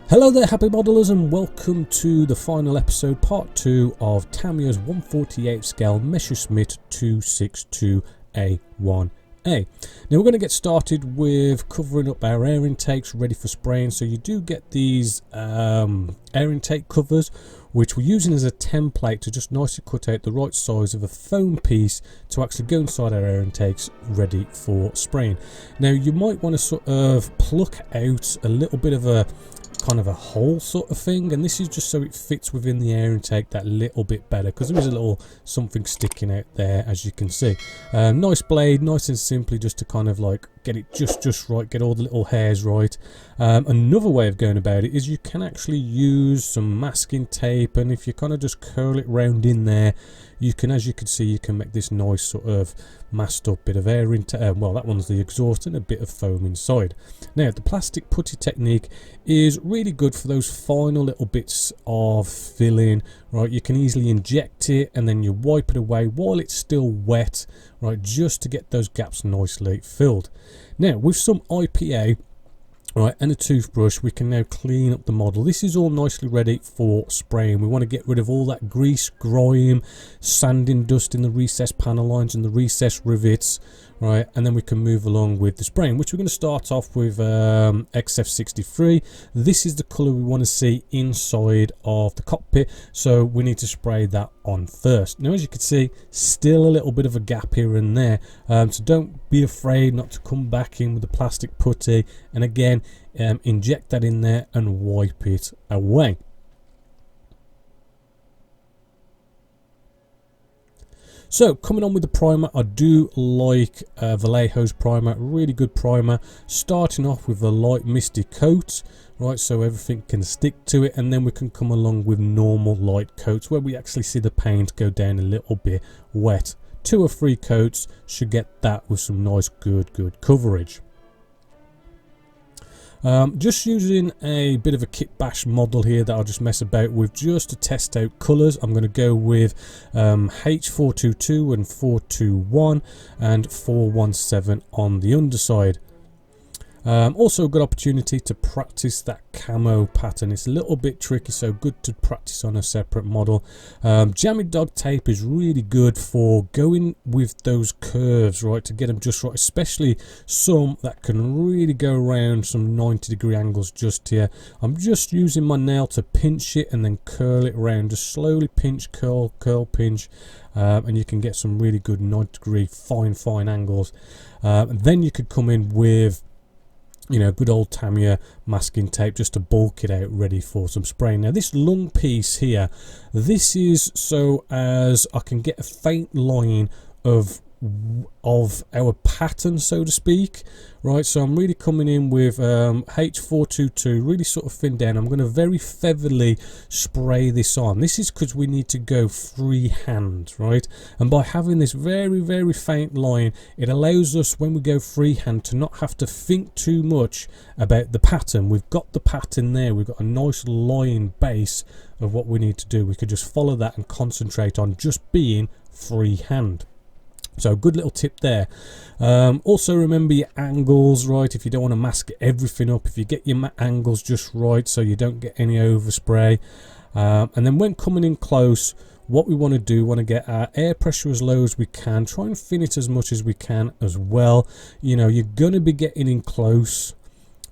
Hello there, happy modelers, and welcome to the final episode, part 2 of Tamiya's 1/48 scale Messerschmitt 262 A-1a. Now we're going to get started with covering up our air intakes ready for spraying. So you do get these air intake covers, which we're using as a template to just nicely cut out the right size of a foam piece to actually go inside our air intakes ready for spraying. Now you might want to sort of pluck out a little bit of a kind of a hole sort of thing, and this is just so it fits within the air intake that little bit better, because there is a little something sticking out there, as you can see. Nice blade, nice and simply, just to kind of like get it just right, get all the little hairs right. Another way of going about it is you can actually use some masking tape, and if you kind of just curl it round in there, you can, as you can see, you can make this nice sort of masked up bit of air intake. Well, that one's the exhaust and a bit of foam inside. Now the plastic putty technique is really good for those final little bits of filling, right? You can easily inject it and then you wipe it away while it's still wet, right, just to get those gaps nicely filled. Now with some IPA, right, and a toothbrush, we can now clean up the model. This is all nicely ready for spraying. We want to get rid of all that grease, grime, sanding dust in the recessed panel lines and the recessed rivets, right, and then we can move along with the spraying, which we're going to start off with XF63. This is the colour we want to see inside of the cockpit, so we need to spray that on first. Now as you can see, still a little bit of a gap here and there, so don't be afraid not to come back in with the plastic putty, and again inject that in there and wipe it away. So coming on with the primer, I do like Vallejo's primer, really good primer, starting off with a light misty coat, right, so everything can stick to it, and then we can come along with normal light coats where we actually see the paint go down a little bit wet. 2 or 3 coats should get that with some nice good coverage. Just using a bit of a kit bash model here that I'll just mess about with just to test out colours. I'm going to go with H422 and 421 and 417 on the underside. Also a good opportunity to practice that camo pattern. It's a little bit tricky, so good to practice on a separate model. Jammy dog tape is really good for going with those curves, right, to get them just right, especially some that can really go around some 90-degree angles just here. I'm just using my nail to pinch it and then curl it around, just slowly pinch, curl, pinch, and you can get some really good 90-degree fine angles. And then you could come in with, you know, good old Tamiya masking tape just to bulk it out ready for some spraying. Now this lung piece here, this is so as I can get a faint line of our pattern, so to speak, right? So I'm really coming in with H422, really sort of thin down. I'm going to very featherly spray this on. This is because we need to go freehand, right? And by having this very faint line, it allows us, when we go freehand, to not have to think too much about the pattern. We've got the pattern there, we've got a nice line base of what we need to do. We could just follow that and concentrate on just being freehand. So good little tip there. Also remember your angles, right? If you don't want to mask everything up, if you get your angles just right so you don't get any overspray. And then when coming in close, what we want to do, want to get our air pressure as low as we can, try and thin it as much as we can as well. You know, you're going to be getting in close,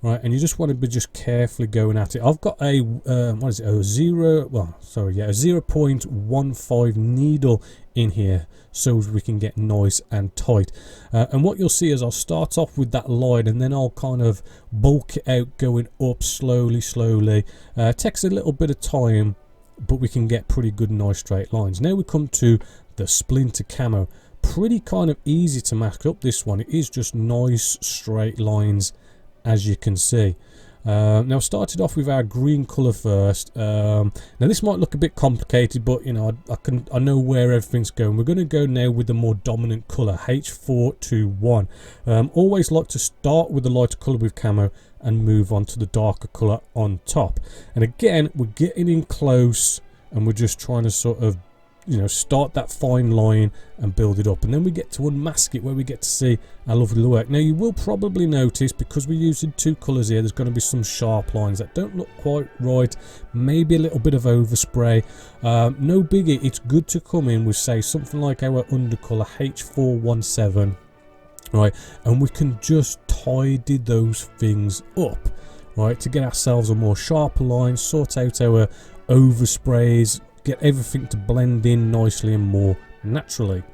right, and you just want to be just carefully going at it. I've got a what is it, a 0.15 needle in here so we can get nice and tight. And what you'll see is I'll start off with that line and then I'll kind of bulk it out going up slowly. Takes a little bit of time, but we can get pretty good nice straight lines. Now we come to the splinter camo. Pretty kind of easy to mask up this one. It is just nice straight lines, as you can see. Now started off with our green colour first. Now this might look a bit complicated, but you know, I know where everything's going. We're going to go now with the more dominant colour, H421. Always like to start with the lighter colour with camo and move on to the darker colour on top. And again, we're getting in close and we're just trying to sort of you know, start that fine line and build it up, and then we get to unmask it, where we get to see our lovely work. Now you will probably notice, because we're using two colours here, there's going to be some sharp lines that don't look quite right, maybe a little bit of overspray. No biggie, it's good to come in with, say, something like our undercolour H417, right, and we can just tidy those things up, right, to get ourselves a more sharper line, sort out our oversprays, get everything to blend in nicely and more naturally.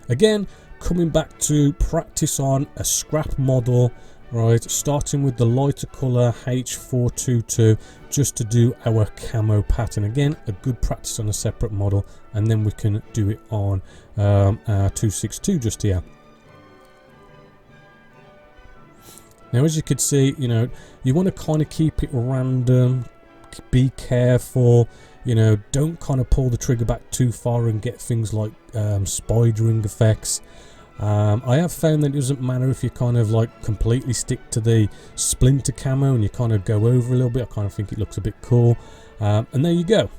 Again, coming back to practice on a scrap model, right, starting with the lighter colour H422 just to do our camo pattern. Again, a good practice on a separate model, and then we can do it on our 262 just here. Now, as you can see, you know, you want to kind of keep it random, be careful, you know, don't kind of pull the trigger back too far and get things like spidering effects. I have found that it doesn't matter if you kind of like completely stick to the splinter camo and you kind of go over a little bit. I kind of think it looks a bit cool. And there you go.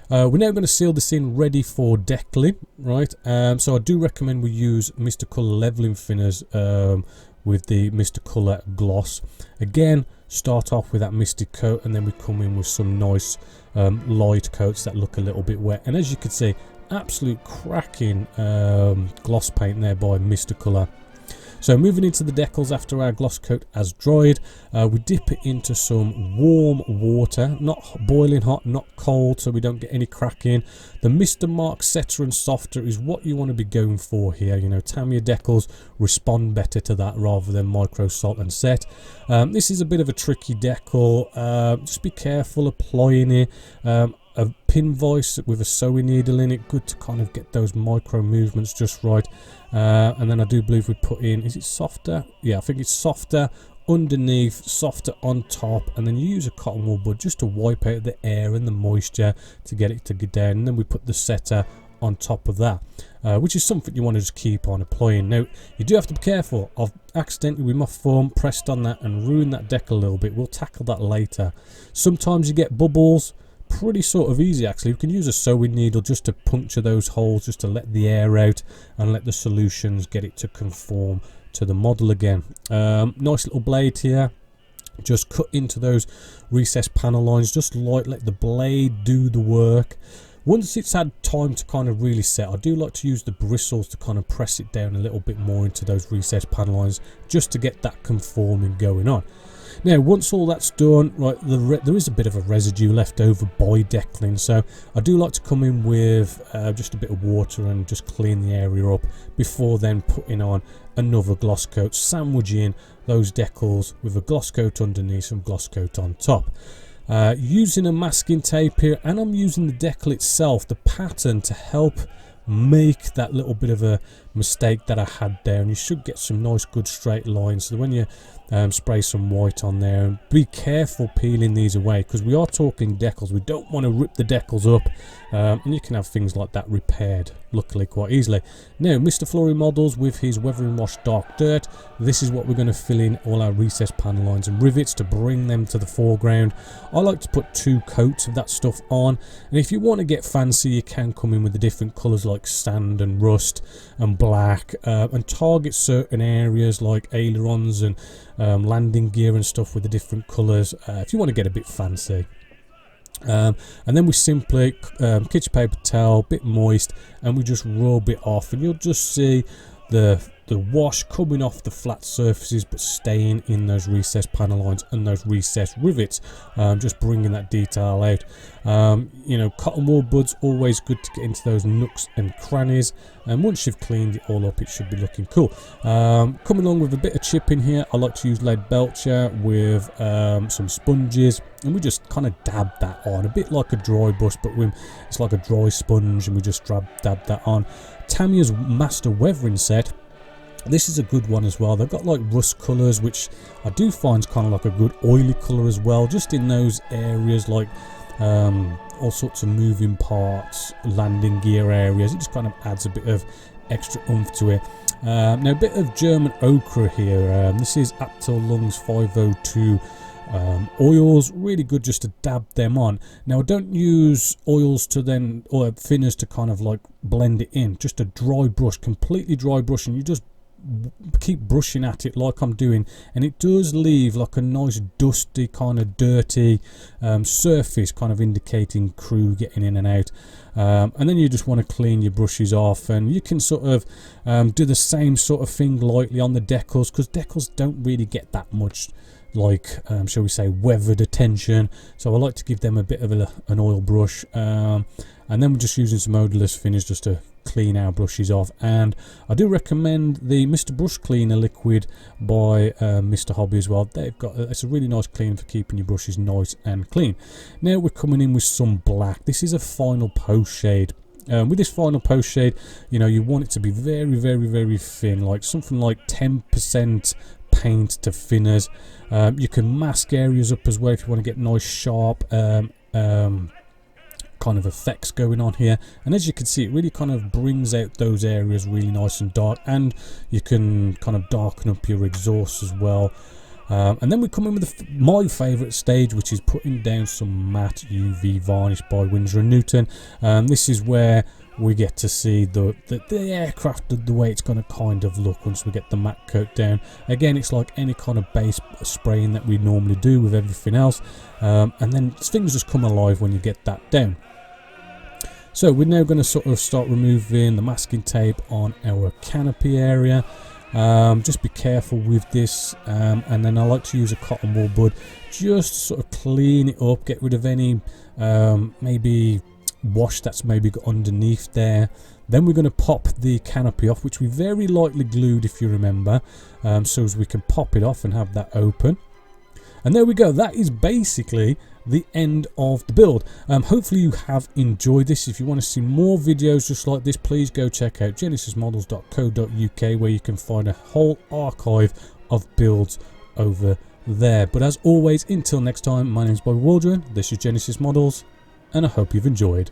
We're now going to seal this in, ready for deckling, right? So I do recommend we use Mr. Colour leveling thinners with the Mr. Colour gloss. Again, start off with that misty coat, and then we come in with some nice light coats that look a little bit wet. And as you can see, absolute cracking gloss paint there by Mr. Colour. So moving into the decals after our gloss coat has dried, we dip it into some warm water, not boiling hot, not cold, so we don't get any cracking. The Mr. Mark setter and softer is what you want to be going for here. You know, Tamiya decals respond better to that rather than micro salt and set. This is a bit of a tricky decal. Just be careful applying it. A pin vise with a sewing needle in it, good to kind of get those micro movements just right. And then I do believe we put in, is it softer? Yeah, I think it's softer underneath, softer on top, and then you use a cotton wool bud just to wipe out the air and the moisture to get it to get down, and then we put the setter on top of that, which is something you want to just keep on applying. Now you do have to be careful. I've accidentally with my thumb pressed on that and ruined that deck a little bit. We'll tackle that later. Sometimes you get bubbles. Pretty sort of easy actually. We can use a sewing needle just to puncture those holes, just to let the air out and let the solutions get it to conform to the model again. Nice little blade here, just cut into those recessed panel lines, just let the blade do the work. Once it's had time to kind of really set, I do like to use the bristles to kind of press it down a little bit more into those recessed panel lines, just to get that conforming going on. Now, once all that's done, right, there is a bit of a residue left over by deckling, so I do like to come in with just a bit of water and just clean the area up before then putting on another gloss coat, sandwiching those decals with a gloss coat underneath and gloss coat on top. Using a masking tape here, and I'm using the decal itself, the pattern, to help make that little bit of a mistake that I had there, and you should get some nice good straight lines. So when you spray some white on there, and be careful peeling these away, because we are talking decals. We don't want to rip the decals up, and you can have things like that repaired luckily quite easily. Now, Mr. Flory Models with his weathering wash dark dirt, this is what we're going to fill in all our recessed panel lines and rivets to bring them to the foreground. I like to put 2 coats of that stuff on, and if you want to get fancy, you can come in with the different colours like sand and rust and black, and target certain areas like ailerons and landing gear and stuff with the different colours if you want to get a bit fancy. And then we simply kitchen paper towel, bit moist, and we just rub it off, and you'll just see the wash coming off the flat surfaces but staying in those recessed panel lines and those recessed rivets, just bringing that detail out. You know, cotton wool buds, always good to get into those nooks and crannies, and once you've cleaned it all up, it should be looking cool. Coming along with a bit of chipping here, I like to use lead belcher with some sponges, and we just kind of dab that on, a bit like a dry brush, but it's like a dry sponge, and we just dab that on. Tamiya's Master Weathering set, this is a good one as well. They've got like rust colours, which I do find kind of like a good oily colour as well, just in those areas like all sorts of moving parts, landing gear areas. It just kind of adds a bit of extra oomph to it. Now a bit of German ochre here. This is Aptal Lungs 502 oils, really good just to dab them on. Now I don't use oils to then, or thinners to kind of like blend it in, just a dry brush, completely dry brush, and you just keep brushing at it like I'm doing, and it does leave like a nice dusty kind of dirty surface, kind of indicating crew getting in and out. And then you just want to clean your brushes off, and you can sort of do the same sort of thing lightly on the decals, because decals don't really get that much like shall we say weathered attention, so I like to give them a bit of an oil brush, and then we're just using some odorless finish just to clean our brushes off. And I do recommend the Mr. Brush Cleaner liquid by Mr. Hobby as well. They've got it's a really nice clean for keeping your brushes nice and clean. Now we're coming in with some black. This is a final post shade. With this final post shade, you know, you want it to be very, very, very thin, like something like 10% paint to thinners. You can mask areas up as well if you want to get nice sharp kind of effects going on here, and as you can see, it really kind of brings out those areas really nice and dark, and you can kind of darken up your exhaust as well. And then we come in with my favourite stage, which is putting down some matte UV varnish by Winsor & Newton. This is where we get to see the aircraft, the way it's going to kind of look once we get the matte coat down. Again, it's like any kind of base spraying that we normally do with everything else, and then things just come alive when you get that down. So we're now going to sort of start removing the masking tape on our canopy area. Just be careful with this, and then I like to use a cotton wool bud just to sort of clean it up, get rid of any maybe wash that's maybe got underneath there. Then we're going to pop the canopy off, which we very lightly glued, if you remember, so as we can pop it off and have that open. And there we go, that is basically the end of the build. Hopefully you have enjoyed this. If you want to see more videos just like this, please go check out genesismodels.co.uk, where you can find a whole archive of builds over there. But as always, until next time, my name is Bobby Waldron, this is Genesis Models, and I hope you've enjoyed.